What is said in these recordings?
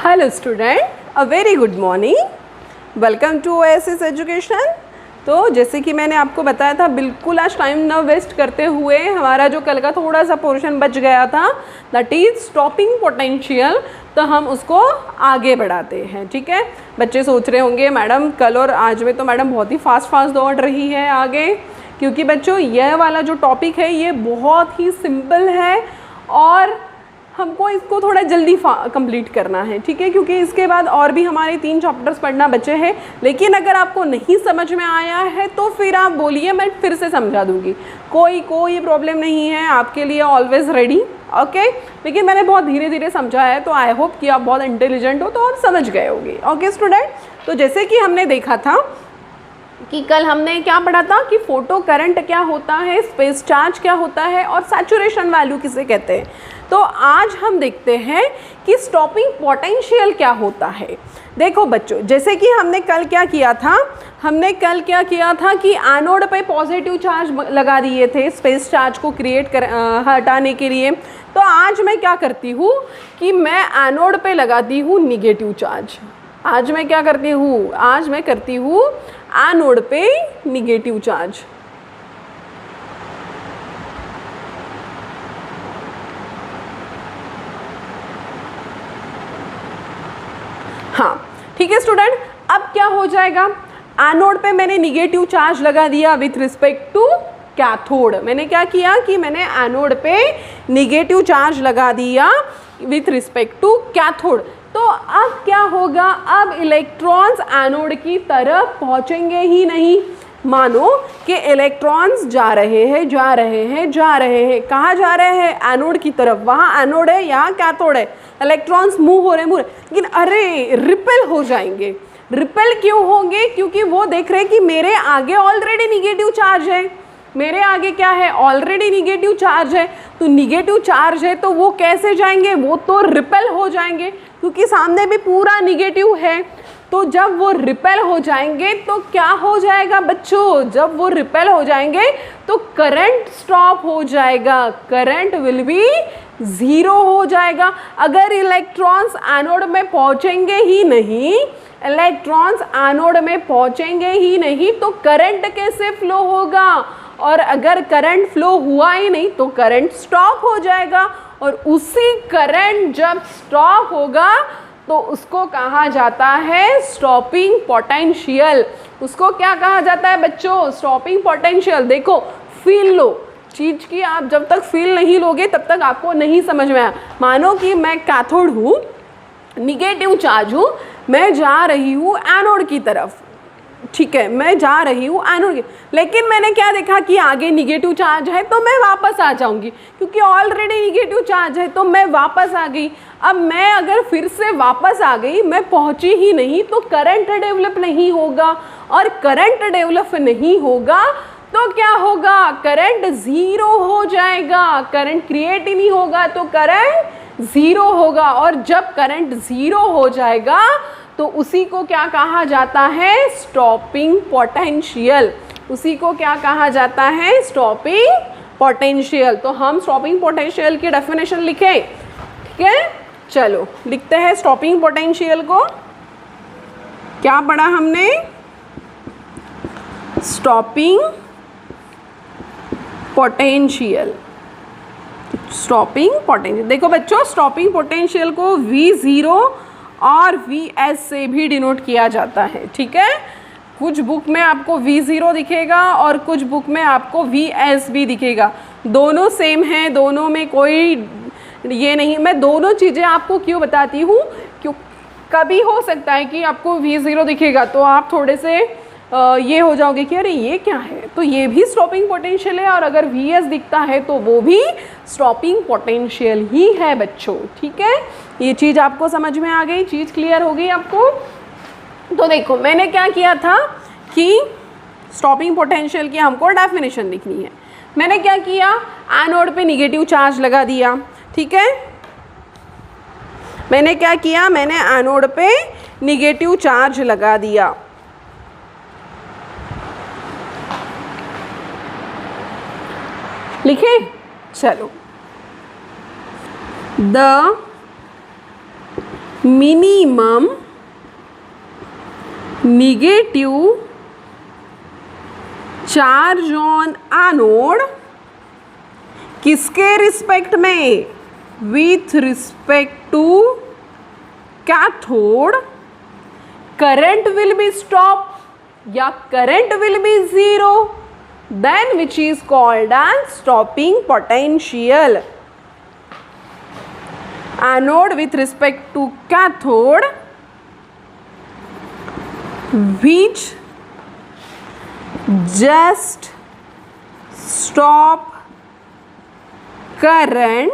Hello student, a very good morning, welcome to Oasis Education. तो जैसे कि मैंने आपको बताया था, बिल्कुल आज टाइम ना वेस्ट करते हुए हमारा जो कल का थोड़ा सा पोर्शन बच गया था, दैट इज स्टॉपिंग पोटेंशियल, तो हम उसको आगे बढ़ाते हैं। ठीक है, बच्चे सोच रहे होंगे मैडम कल और आज में तो मैडम बहुत ही फास्ट दौड़ रही है आगे, क्योंकि बच्चों यह वाला जो टॉपिक है ये बहुत ही सिंपल है और हमको इसको थोड़ा जल्दी कंप्लीट करना है। ठीक है, क्योंकि इसके बाद और भी हमारे 3 चैप्टर्स पढ़ना बचे हैं। लेकिन अगर आपको नहीं समझ में आया है तो फिर आप बोलिए, मैं फिर से समझा दूंगी, कोई प्रॉब्लम नहीं है, आपके लिए ऑलवेज रेडी। ओके, लेकिन मैंने बहुत धीरे धीरे समझा है, तो आई होप कि आप बहुत इंटेलिजेंट हो तो आप समझ गए होंगे। ओके स्टूडेंट, तो जैसे कि हमने देखा था कि कल हमने क्या पढ़ा था कि फोटो करंट क्या होता है, स्पेस चार्ज क्या होता है और सैचुरेशन वैल्यू किसे कहते हैं। तो आज हम देखते हैं कि स्टॉपिंग पोटेंशियल क्या होता है। देखो बच्चों, जैसे कि हमने कल क्या किया था कि एनोड पे पॉजिटिव चार्ज लगा दिए थे स्पेस चार्ज को हटाने के लिए। तो आज मैं क्या करती हूँ कि मैं एनोड पे लगाती हूँ निगेटिव चार्ज। आज मैं करती हूँ एनोड पे निगेटिव चार्ज। हाँ ठीक है स्टूडेंट, अब क्या हो जाएगा, एनोड पे मैंने निगेटिव चार्ज लगा दिया विथ रिस्पेक्ट टू कैथोड। मैंने क्या किया कि मैंने एनोड पे निगेटिव चार्ज लगा दिया विथ रिस्पेक्ट टू कैथोड। तो अब क्या होगा, अब इलेक्ट्रॉन्स एनोड की तरफ पहुंचेंगे ही नहीं। मानो कि इलेक्ट्रॉन्स जा रहे हैं, कहाँ जा रहे हैं, एनोड की तरफ। वहाँ एनोड है, यहाँ कैथोड है, इलेक्ट्रॉन्स मूव हो रहे हैं, लेकिन अरे रिपेल हो जाएंगे। रिपेल क्यों होंगे, क्योंकि वो देख रहे हैं कि मेरे आगे ऑलरेडी निगेटिव चार्ज है, मेरे आगे क्या है, ऑलरेडी निगेटिव चार्ज है। तो निगेटिव चार्ज है तो वो कैसे जाएंगे, वो तो रिपेल हो जाएंगे, क्योंकि सामने भी पूरा निगेटिव है। तो जब वो रिपेल हो जाएंगे तो क्या हो जाएगा बच्चों, जब वो रिपेल हो जाएंगे तो करंट स्टॉप हो जाएगा, करंट विल बी 0 हो जाएगा। अगर इलेक्ट्रॉन्स एनोड में पहुंचेंगे ही नहीं तो करंट कैसे फ्लो होगा, और अगर करंट फ्लो हुआ ही नहीं तो करंट स्टॉप हो जाएगा। और उसी करंट जब स्टॉप होगा तो उसको कहा जाता है स्टॉपिंग पोटेंशियल। उसको क्या कहा जाता है बच्चों, स्टॉपिंग पोटेंशियल। देखो फील लो चीज की, आप जब तक फील नहीं लोगे तब तक आपको नहीं समझ में आया। मानो कि मैं कैथोड हूँ, निगेटिव चार्ज हूँ, मैं जा रही हूँ एनोड की तरफ। ठीक है, मैं जा रही हूँ एनोड की, लेकिन मैंने क्या देखा कि आगे निगेटिव चार्ज है तो मैं वापस आ जाऊंगी, क्योंकि ऑलरेडी निगेटिव चार्ज है तो मैं वापस आ गई। अब मैं अगर फिर से वापस आ गई, मैं पहुंची ही नहीं, तो करंट डेवलप नहीं होगा, और करंट डेवलप नहीं होगा तो क्या होगा, करंट 0 हो जाएगा, करंट क्रिएट ही नहीं होगा तो करंट 0 होगा। और जब करंट 0 हो जाएगा तो उसी को क्या कहा जाता है, स्टॉपिंग पोटेंशियल। उसी को क्या कहा जाता है, स्टॉपिंग पोटेंशियल। तो हम स्टॉपिंग पोटेंशियल की डेफिनेशन लिखें। ठीक है, चलो लिखते हैं स्टॉपिंग पोटेंशियल को। क्या पढ़ा हमने, स्टॉपिंग पोटेंशियल। देखो बच्चों, स्टॉपिंग पोटेंशियल को V0 और Vs से भी डिनोट किया जाता है। ठीक है, कुछ बुक में आपको V0 दिखेगा और कुछ बुक में आपको Vs भी दिखेगा। दोनों सेम हैं, दोनों में कोई ये नहीं। मैं दोनों चीज़ें आपको क्यों बताती हूँ, क्यों कभी हो सकता है कि आपको V0 दिखेगा तो आप थोड़े से ये हो जाओगे कि अरे ये क्या है, तो ये भी स्टॉपिंग पोटेंशियल है, और अगर Vs दिखता है तो वो भी स्टॉपिंग पोटेंशियल ही है बच्चों। ठीक है, ये चीज़ आपको समझ में आ गई, चीज़ क्लियर हो गई आपको। तो देखो मैंने क्या किया था कि स्टॉपिंग पोटेंशियल की हमको डेफिनेशन लिखनी है। मैंने क्या किया, एनोड पे निगेटिव चार्ज लगा दिया। ठीक है, मैंने क्या किया, मैंने एनोड पे निगेटिव चार्ज लगा दिया। लिखे, चलो, the minimum negative charge on anode किसके रिस्पेक्ट में? With respect to cathode current will be stop या current will be zero, then which is called as stopping potential. Anode with respect to cathode which just stop current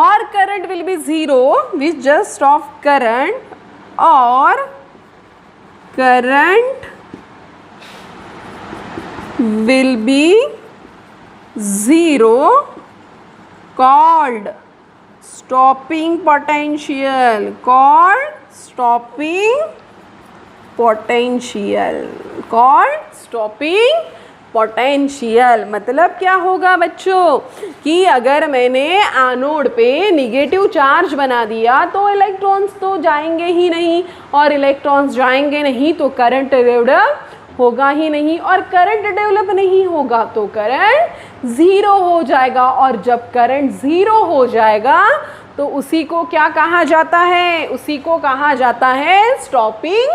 or current will be zero, which just stop current or current will be zero, called stopping potential, called stopping potential, called stopping potential. मतलब क्या होगा बच्चों कि अगर मैंने anode पे negative charge बना दिया तो इलेक्ट्रॉन्स तो जाएंगे ही नहीं, और इलेक्ट्रॉन्स जाएंगे नहीं तो करंट डेवलप होगा ही नहीं, और करंट डेवलप नहीं होगा तो करंट ज़ीरो हो जाएगा, और जब करंट ज़ीरो हो जाएगा तो उसी को क्या कहा जाता है? उसी को कहा जाता है स्टॉपिंग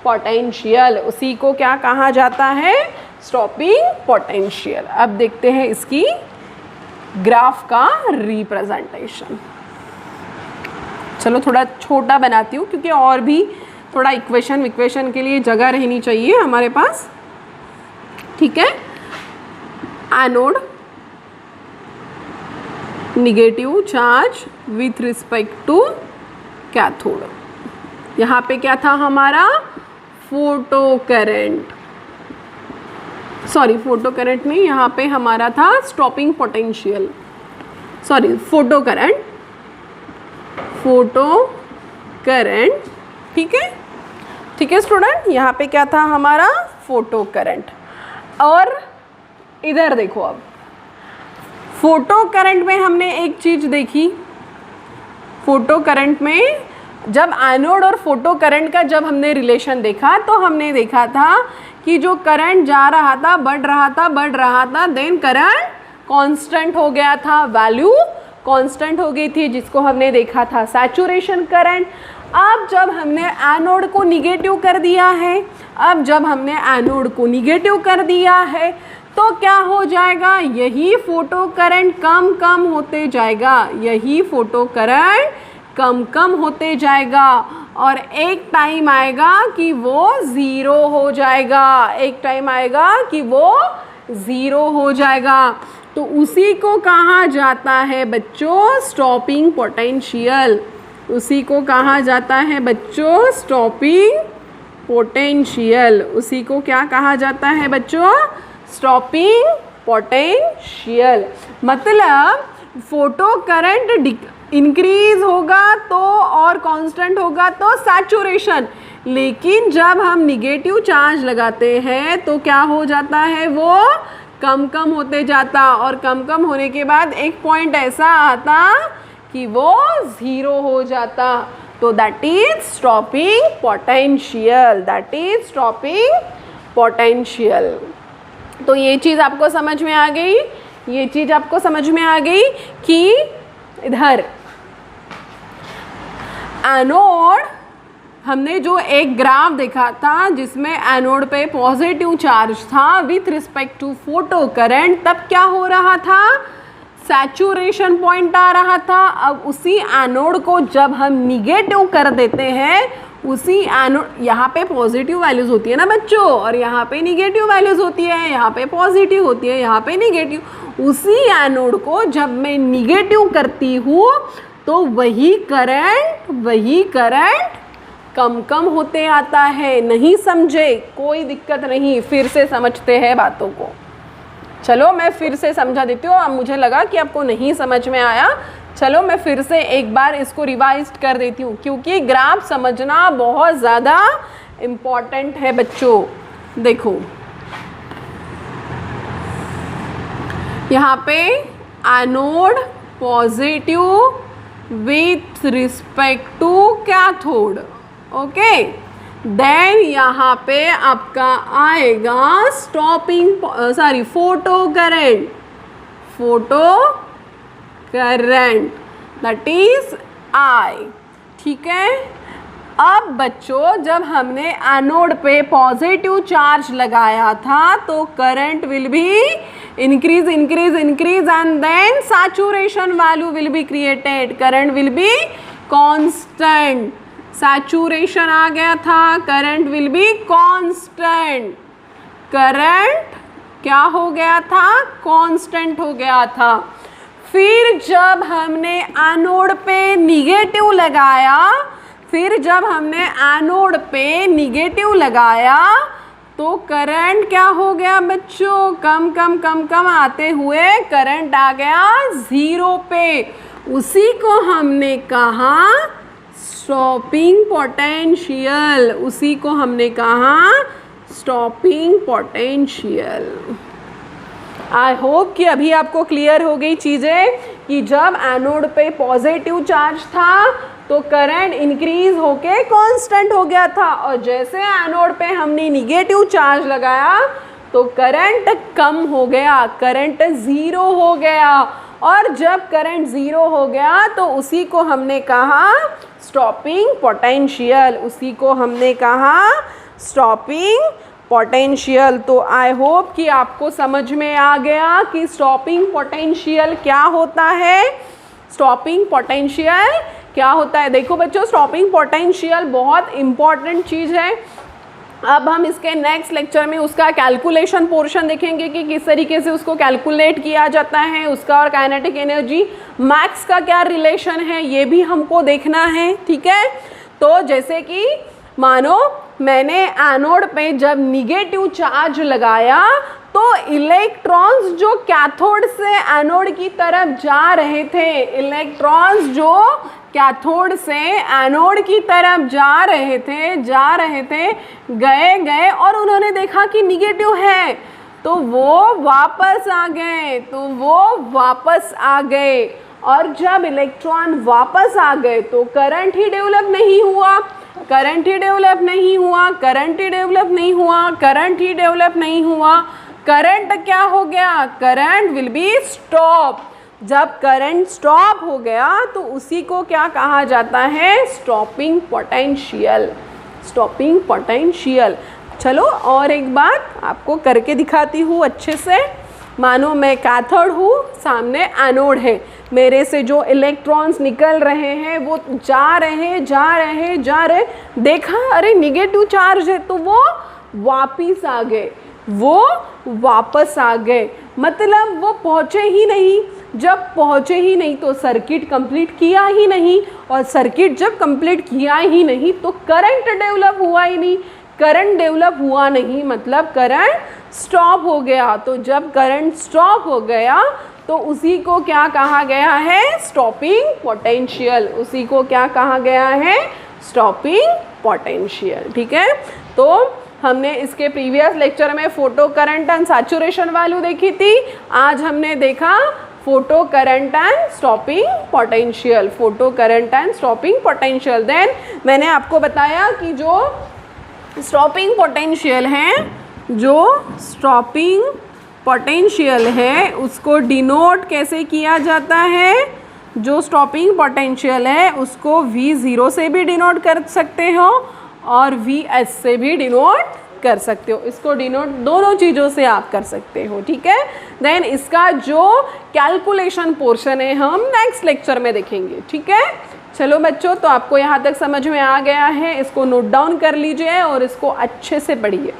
पोटेंशियल. उसी को क्या कहा जाता है? Stopping potential. अब देखते हैं इसकी ग्राफ का रिप्रेजेंटेशन. चलो थोड़ा छोटा बनाती हूँ क्योंकि और भी थोड़ा इक्वेशन के लिए जगह रहनी चाहिए हमारे पास. ठीक है. Anode negative charge with respect to cathode. यहाँ पे क्या था हमारा? Photo current, sorry photo current नहीं, यहाँ पे हमारा था stopping potential, sorry photo current, photo current. ठीक है, ठीक है स्टूडेंट. यहाँ पे क्या था हमारा? Photo current. और इधर देखो, अब फोटो करंट में हमने एक चीज़ देखी. फोटो करंट में जब एनोड और फोटो करंट का जब हमने रिलेशन देखा तो हमने देखा था कि जो करंट जा रहा था बढ़ रहा था, देन करंट कांस्टेंट हो गया था, वैल्यू कांस्टेंट हो गई थी, जिसको हमने देखा था सैचुरेशन करंट. अब जब हमने एनोड को निगेटिव कर दिया है, तो क्या हो जाएगा? यही फोटो करंट कम होते जाएगा, यही फोटो करंट कम होते जाएगा, और एक टाइम आएगा कि वो ज़ीरो हो जाएगा, एक टाइम आएगा कि वो ज़ीरो हो जाएगा. तो उसी को कहा जाता है बच्चों स्टॉपिंग पोटेंशियल. उसी को कहा जाता है बच्चों स्टॉपिंग पोटेंशियल. उसी को क्या कहा जाता है बच्चों? Stopping potential. मतलब फोटो करंट इंक्रीज होगा तो और कांस्टेंट होगा तो सैचुरेशन, लेकिन जब हम निगेटिव चार्ज लगाते हैं तो क्या हो जाता है? वो कम होते जाता, और कम होने के बाद एक पॉइंट ऐसा आता कि वो ज़ीरो हो जाता. तो that is stopping potential, that is stopping potential. तो ये चीज़ आपको समझ में आ गई, ये चीज़ आपको समझ में आ गई कि इधर एनोड हमने जो एक ग्राफ देखा था जिसमें एनोड पे पॉजिटिव चार्ज था with respect to photo current, तब क्या हो रहा था? सैचुरेशन पॉइंट आ रहा था. अब उसी एनोड को जब हम निगेटिव कर देते हैं, उसी एनोड, यहाँ पे पॉजिटिव वैल्यूज़ होती है ना बच्चों, और यहाँ पे निगेटिव वैल्यूज़ होती है, यहाँ पे पॉजिटिव होती है, यहाँ पे निगेटिव. उसी एनोड को जब मैं निगेटिव करती हूँ तो वही करंट कम होते आता है. नहीं समझे? कोई दिक्कत नहीं, फिर से समझते हैं बातों को. चलो मैं फिर से समझा देती हूँ. अब मुझे लगा कि आपको नहीं समझ में आया, चलो मैं फिर से एक बार इसको रिवाइज कर देती हूँ, क्योंकि ग्राफ समझना बहुत ज़्यादा इम्पॉर्टेंट है बच्चों. देखो यहाँ पे anode positive with respect to cathode. Okay, then यहाँ पे आपका आएगा photo current that is I। ठीक है, अब बच्चों जब हमने एनोड पे पॉजिटिव चार्ज लगाया था तो current will be increase and then saturation value will be created, current will be constant. Saturation आ गया था, current will be constant. Current क्या हो गया था? कांस्टेंट हो गया था। फिर जब हमने एनोड पे निगेटिव लगाया तो करंट क्या हो गया बच्चों? कम आते हुए करंट आ गया 0 पे। उसी को हमने कहा स्टॉपिंग पोटेंशियल। आई होप कि अभी आपको क्लियर हो गई चीज़ें कि जब एनोड पे पॉजिटिव चार्ज था तो करंट इंक्रीज होके कांस्टेंट हो गया था, और जैसे एनोड पे हमने निगेटिव चार्ज लगाया तो करंट कम हो गया, करंट 0 हो गया। और जब करंट 0 हो गया तो उसी को हमने कहा स्टॉपिंग पोटेंशियल। तो आई होप कि आपको समझ में आ गया कि स्टॉपिंग पोटेंशियल क्या होता है। देखो बच्चों, स्टॉपिंग पोटेंशियल बहुत इम्पॉर्टेंट चीज़ है। अब हम इसके नेक्स्ट लेक्चर में उसका कैलकुलेशन पोर्शन देखेंगे कि किस तरीके से उसको कैलकुलेट किया जाता है, उसका और काइनेटिक एनर्जी मैक्स का क्या रिलेशन है, ये भी हमको देखना है। ठीक है, तो जैसे कि मानो मैंने एनोड पे जब निगेटिव चार्ज लगाया तो इलेक्ट्रॉन्स जो कैथोड से एनोड की तरफ जा रहे थे, गए और उन्होंने देखा कि निगेटिव है तो वो वापस आ गए। और जब इलेक्ट्रॉन वापस आ गए तो करंट ही डेवलप नहीं हुआ, करंट क्या हो गया? Current will be stop. जब करंट स्टॉप हो गया तो उसी को क्या कहा जाता है? Stopping potential. चलो और एक बात आपको करके दिखाती हूँ अच्छे से। मानो मैं कैथोड हूँ, सामने एनोड है, मेरे से जो इलेक्ट्रॉन्स निकल रहे हैं वो जा रहे, देखा अरे निगेटिव चार्ज है तो वो वापस आ गए, मतलब वो पहुँचे ही नहीं। जब पहुँचे ही नहीं तो सर्किट कंप्लीट किया ही नहीं, और सर्किट जब कंप्लीट किया ही नहीं तो करंट डेवलप हुआ नहीं, मतलब करंट स्टॉप हो गया। तो जब करंट स्टॉप हो गया तो उसी को क्या कहा गया है? Stopping potential. ठीक है, तो हमने इसके प्रीवियस लेक्चर में photo current and saturation value देखी थी। आज हमने देखा photo current and stopping potential. Then मैंने आपको बताया कि जो स्टॉपिंग पोटेंशियल है उसको डिनोट कैसे किया जाता है? जो स्टॉपिंग पोटेंशियल है उसको V0 से भी डिनोट कर सकते हो और Vs से भी डिनोट कर सकते हो। इसको डिनोट दोनों चीज़ों से आप कर सकते हो। ठीक है, देन इसका जो कैलकुलेशन पोर्शन है हम नेक्स्ट लेक्चर में देखेंगे। ठीक है, चलो बच्चों, तो आपको यहाँ तक समझ में आ गया है, इसको नोट डाउन कर लीजिए और इसको अच्छे से पढ़िए।